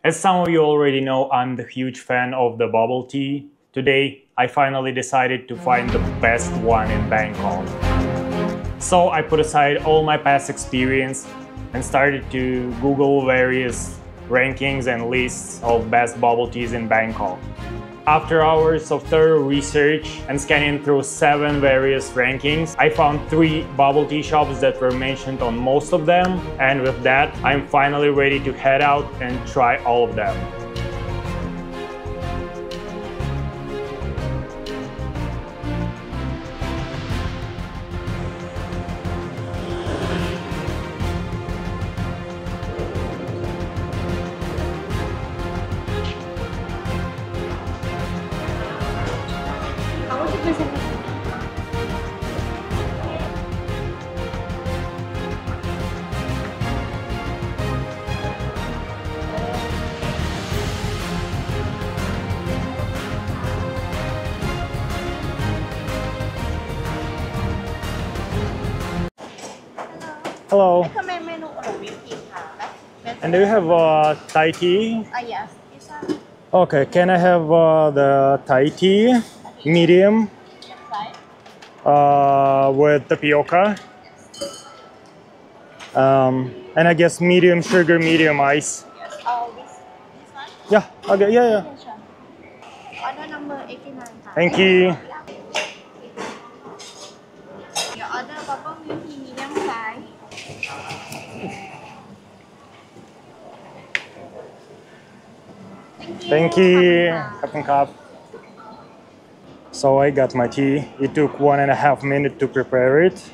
As some of you already know, I'm the huge fan of the bubble tea. Today, I finally decided to find the best one in Bangkok. So I put aside all my past experience and started to Google various rankings and lists of best bubble teas in Bangkok. After hours of thorough research and scanning through 7 various rankings, I found 3 bubble tea shops that were mentioned on most of them, and with that, I'm finally ready to head out and try all of them. Hello. Recommend menu or milk tea, And do you have Thai tea? yes, this one. Okay, can I have the Thai tea, medium, with tapioca? And I guess medium sugar, medium ice. Yes. Oh, this one? Yeah, okay, yeah. Order number 89. Thank you. Your order bubble milk tea medium size. Thank you. Kapun Kap. So I got my tea. It took 1.5 minutes to prepare it.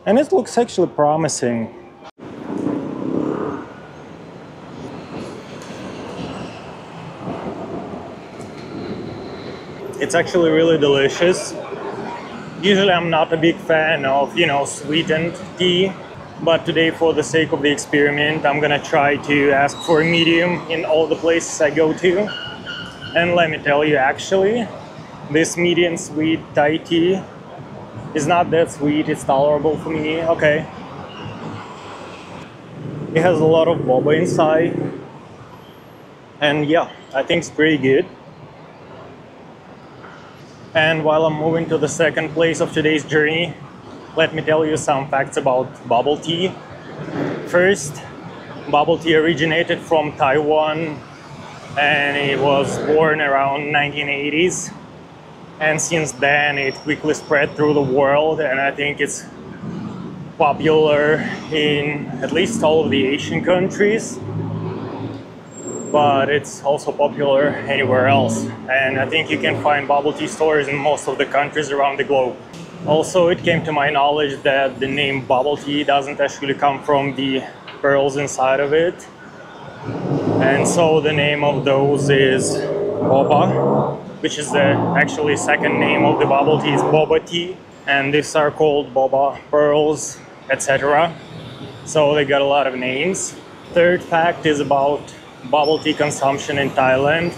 And it looks actually promising. It's actually really delicious. Usually I'm not a big fan of, sweetened tea. But today, for the sake of the experiment, I'm gonna try to ask for a medium in all the places I go to. And let me tell you, actually, this medium sweet Thai tea is not that sweet, it's tolerable for me, okay. It has a lot of boba inside. And yeah, I think it's pretty good. And while I'm moving to the second place of today's journey, let me tell you some facts about bubble tea. First, bubble tea originated from Taiwan and it was born around 1980s. And since then it quickly spread through the world, and I think it's popular in at least all of the Asian countries. But it's also popular anywhere else. And I think you can find bubble tea stores in most of the countries around the globe. Also, it came to my knowledge that the name bubble tea doesn't actually come from the pearls inside of it. And so the name of those is boba, which is the actually second name of the bubble tea is boba tea. And these are called boba pearls, etc. So they got a lot of names. Third fact is about bubble tea consumption in Thailand.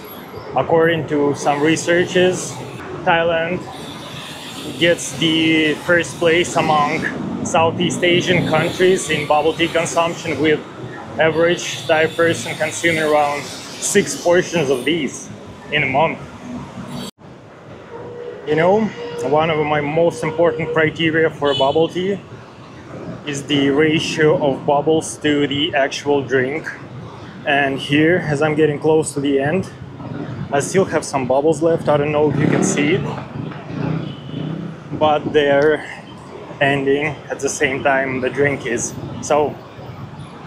According to some researches, Thailand gets the first place among Southeast Asian countries in bubble tea consumption, with average Thai person consuming around 6 portions of these in a month. One of my most important criteria for bubble tea is the ratio of bubbles to the actual drink. And here, as I'm getting close to the end, I still have some bubbles left. I don't know if you can see it, but they're ending at the same time the drink is. So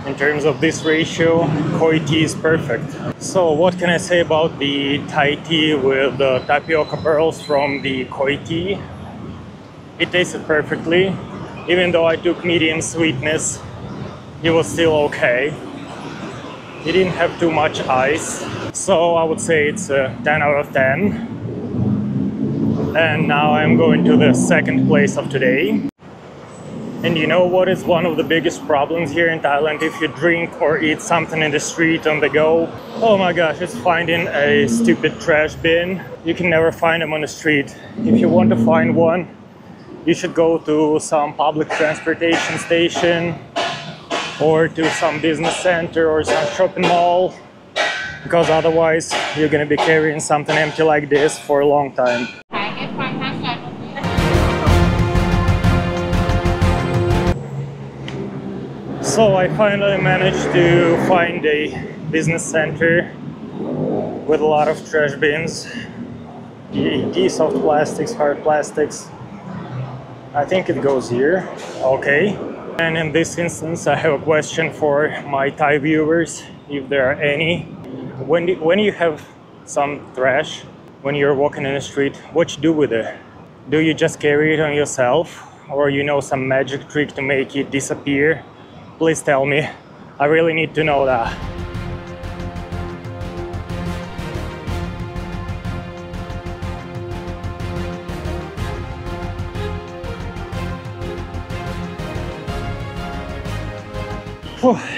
in terms of this ratio, Koi tea is perfect. So what can I say about the Thai tea with the tapioca pearls from the Koi tea? It tasted perfectly. Even though I took medium sweetness, it was still okay. It didn't have too much ice. So I would say it's a 10 out of 10. And now I'm going to the second place of today. And you know what is one of the biggest problems here in Thailand if you drink or eat something in the street on the go? Oh my gosh, it's finding a stupid trash bin. You can never find them on the street. If you want to find one, you should go to some public transportation station or to some business center or some shopping mall. because otherwise you're gonna be carrying something empty like this for a long time. So I finally managed to find a business center with a lot of trash bins, PET, soft plastics, hard plastics. I think it goes here. Okay. And in this instance, I have a question for my Thai viewers, if there are any. When you have some trash, when you're walking in the street, what you do with it? Do you just carry it on yourself, or you know some magic trick to make it disappear? Please tell me. I really need to know that.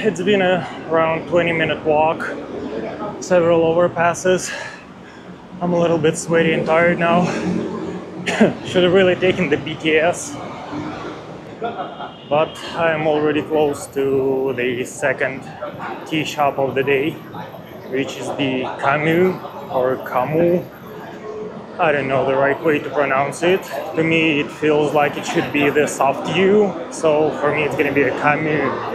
It's been around 20-minute walk, several overpasses. I'm a little bit sweaty and tired now. Should have really taken the BTS. But I'm already close to the second tea shop of the day, which is the Camu or Camu. I don't know the right way to pronounce it. To me, it feels like it should be the soft U, so for me, it's gonna be a Camu.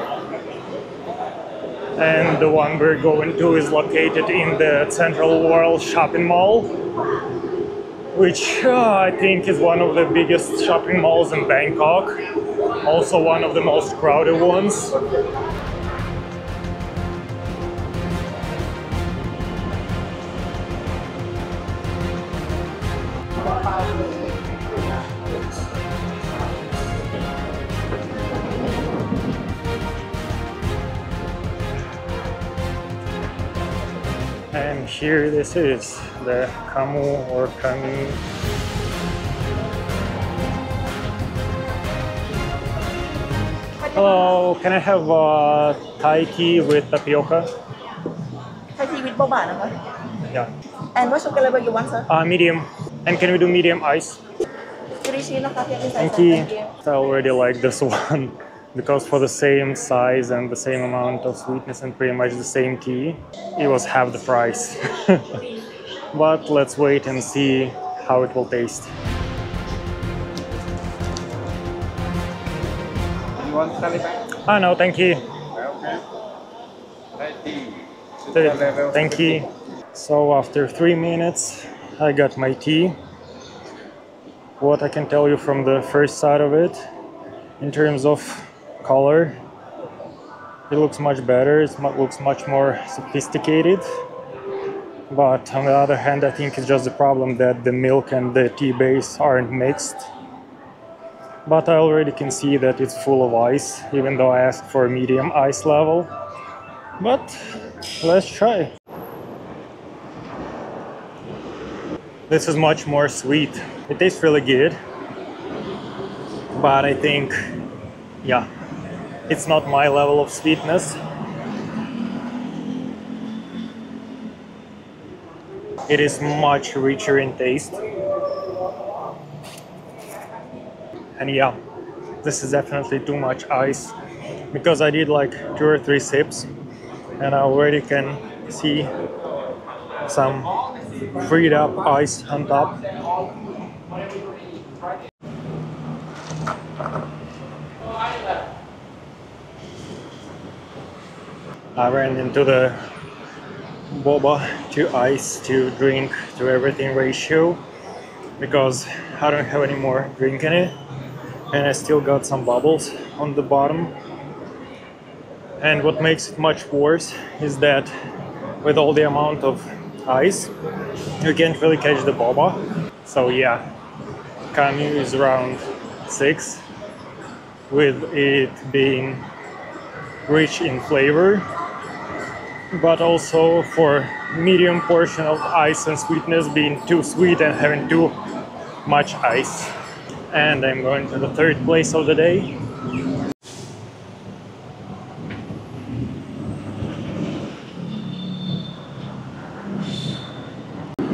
And the one we're going to is located in the Central World Shopping Mall, which I think is one of the biggest shopping malls in Bangkok. Also one of the most crowded ones. And here this is the Camu or Camu. Hello, can I have Thai tea with tapioca? Thai tea with boba,นะคะ? Yeah. And what sugar level you want, sir? Medium. And can we do medium ice? 3 ชิ้นนะคะ Thank you. I already like this one because for the same size and the same amount of sweetness and pretty much the same tea, it was half the price. But let's wait and see how it will taste. You want Tally back? No, thank you. Okay. Thank you. So after 3 minutes, I got my tea. What I can tell you from the first side of it, in terms of color, it looks much better. It looks much more sophisticated. But on the other hand, I think it's just the problem that the milk and the tea base aren't mixed. But I already can see that it's full of ice, even though I asked for a medium ice level. But let's try. This is much more sweet. It tastes really good. But I think, yeah, it's not my level of sweetness. It is much richer in taste. And yeah, this is definitely too much ice because I did like 2 or 3 sips and I already can see some freed up ice on top. I ran into the boba to ice to drink to everything ratio because I don't have any more drink in it. And I still got some bubbles on the bottom. And what makes it much worse is that with all the amount of ice, you can't really catch the boba. So yeah, Camu is around 6, with it being rich in flavor, but also for medium portion of ice and sweetness being too sweet and having too much ice. And I'm going to the 3rd place of the day.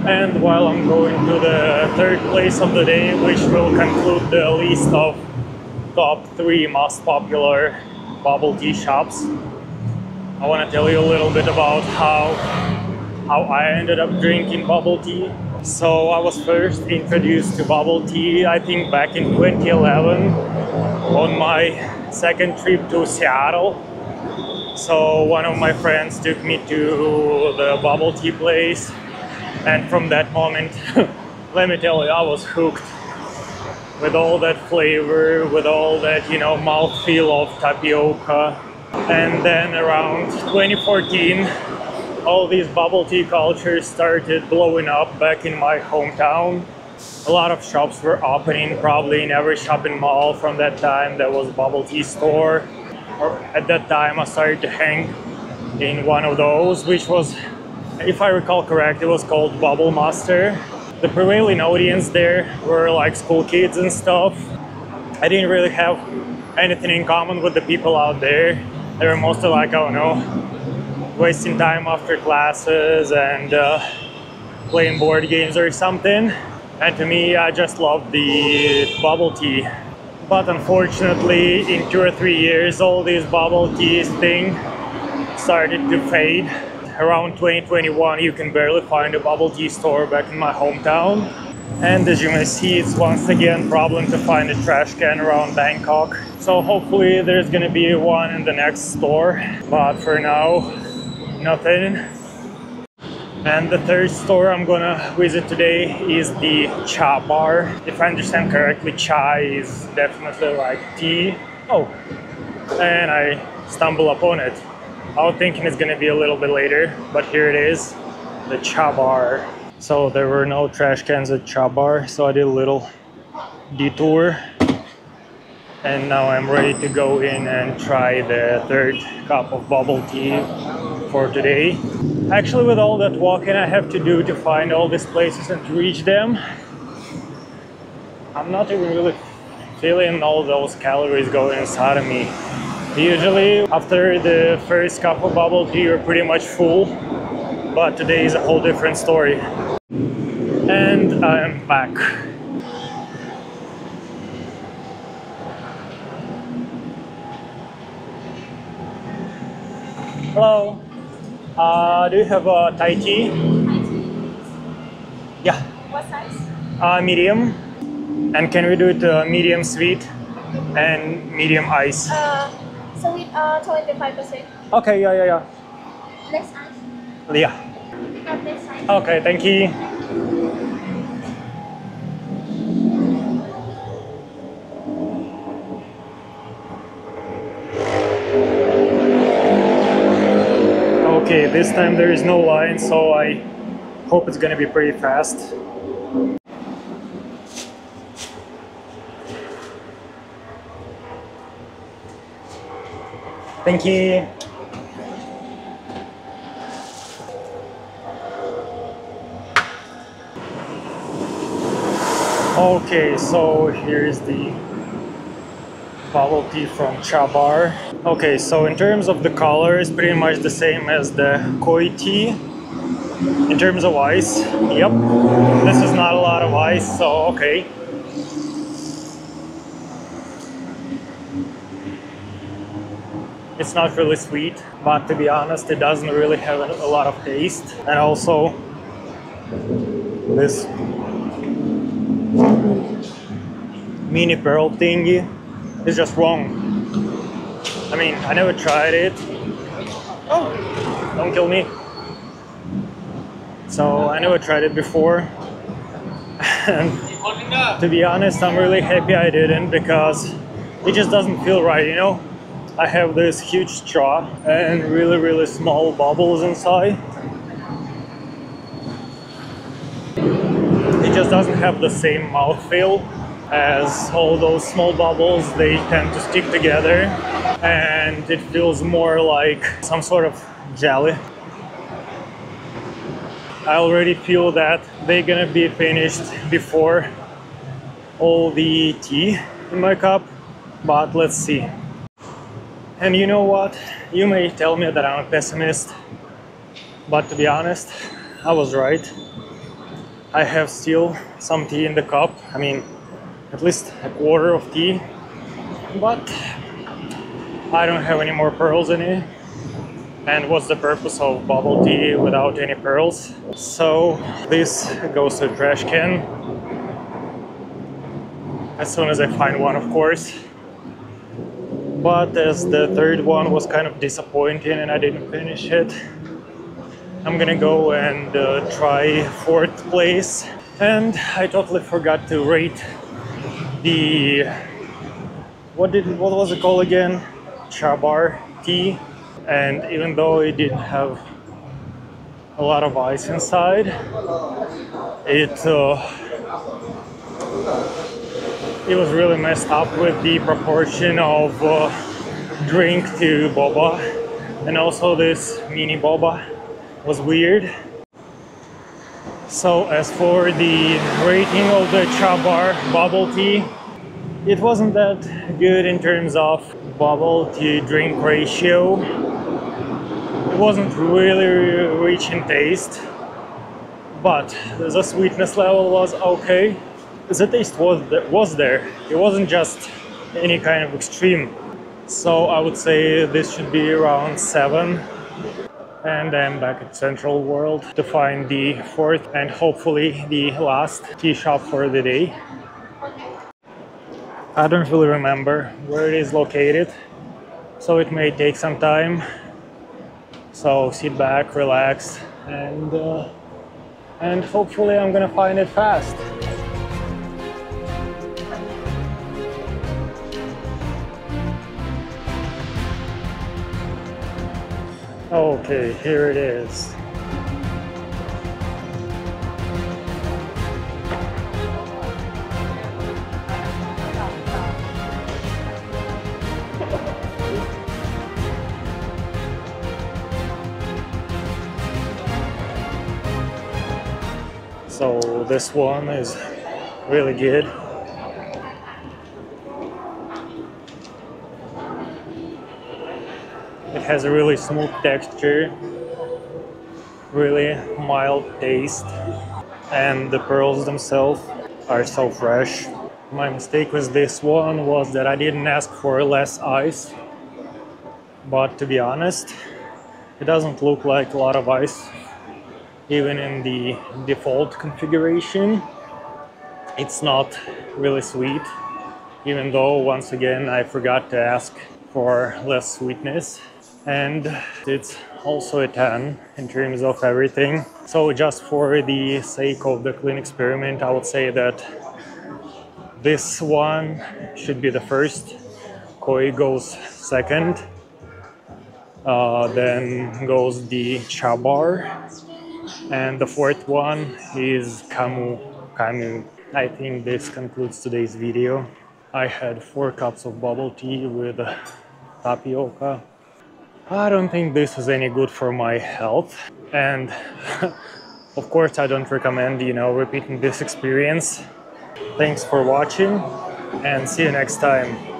And while I'm going to the 3rd place of the day, which will conclude the list of top 3 most popular bubble tea shops, I want to tell you a little bit about how how I ended up drinking bubble tea. So I was first introduced to bubble tea, I think back in 2011 on my second trip to Seattle. So one of my friends took me to the bubble tea place, and from that moment, let me tell you, I was hooked with all that flavor, with all that, you know, mouthfeel of tapioca. And then around 2014, all these bubble tea cultures started blowing up back in my hometown. A lot of shops were opening, probably in every shopping mall from that time there was a bubble tea store. Or at that time I started to hang in one of those, which was, if I recall correct, it was called Bubble Master. The prevailing audience there were like school kids and stuff. I didn't really have anything in common with the people out there. They were mostly like, I don't know, wasting time after classes and playing board games or something. And to me, I just loved the bubble tea. But unfortunately, in 2 or 3 years, all these bubble teas thing started to fade. Around 2021, you can barely find a bubble tea store back in my hometown. And as you may see, it's once again a problem to find a trash can around Bangkok. So hopefully there's gonna be one in the next store. But for now, nothing. And the third store I'm gonna visit today is the Cha Bar. If I understand correctly, chai is definitely like tea. Oh, and I stumbled upon it. I was thinking it's gonna be a little bit later, but here it is, the Cha Bar. So there were no trash cans at Cha Bar, so I did a little detour. And now I'm ready to go in and try the third cup of bubble tea for today. Actually, with all that walking I have to do to find all these places and to reach them, I'm not even really feeling all those calories going inside of me. Usually after the first cup of bubble tea you're pretty much full, but today is a whole different story. And I'm back. Hello, do you have a Thai tea? Yeah. What size? Medium. And can we do it medium sweet and medium ice? Sweet 25%. Okay, yeah. Less ice. Yeah. Not less ice. Okay, thank you. Okay, this time there is no line, so I hope it's gonna be pretty fast. Thank you. Okay, so here's the bubble tea from Cha Bar. Okay, so in terms of the color, it's pretty much the same as the koi tea. In terms of ice, yep, this is not a lot of ice, so okay. It's not really sweet, but to be honest, it doesn't really have a lot of taste. And also, this mini pearl thingy is just wrong. I mean, I never tried it. Oh, don't kill me. So I never tried it before. And to be honest, I'm really happy I didn't, because it just doesn't feel right, you know? I have this huge straw and really small bubbles inside. It just doesn't have the same mouthfeel as all those small bubbles. They tend to stick together and it feels more like some sort of jelly. I already feel that they're gonna be finished before all the tea in my cup, but let's see. And you know what? You may tell me that I'm a pessimist, but to be honest, I was right. I have still some tea in the cup. I mean, at least a quarter of tea, but I don't have any more pearls in it. And what's the purpose of bubble tea without any pearls? So this goes to the trash can. As soon as I find one, of course. But as the third one was kind of disappointing and I didn't finish it, I'm gonna go and try fourth place. And I totally forgot to rate the what was it called again? Chabar tea. And even though it didn't have a lot of ice inside, it was really messed up with the proportion of drink to boba, and also this mini boba was weird. So as for the rating of the Chabar bubble tea, it wasn't that good in terms of bubble to drink ratio. It wasn't really rich in taste, but the sweetness level was okay. The taste was there. It wasn't just any kind of extreme. So I would say this should be around 7. And I'm back at Central World to find the fourth and hopefully the last tea shop for the day. I don't really remember where it is located, so it may take some time. So sit back, relax, and hopefully I'm gonna find it fast. Okay, here it is. So this one is really good. It has a really smooth texture, really mild taste, and the pearls themselves are so fresh. My mistake with this one was that I didn't ask for less ice, but to be honest, it doesn't look like a lot of ice. Even in the default configuration, it's not really sweet, even though once again I forgot to ask for less sweetness. And it's also a 10 in terms of everything. So just for the sake of the clean experiment, I would say that this one should be the first, Koi goes second, then goes the Chabar, and the fourth one is Camu. I think this concludes today's video. I had 4 cups of bubble tea with tapioca. I don't think this is any good for my health, and of course I don't recommend, repeating this experience. Thanks for watching and see you next time.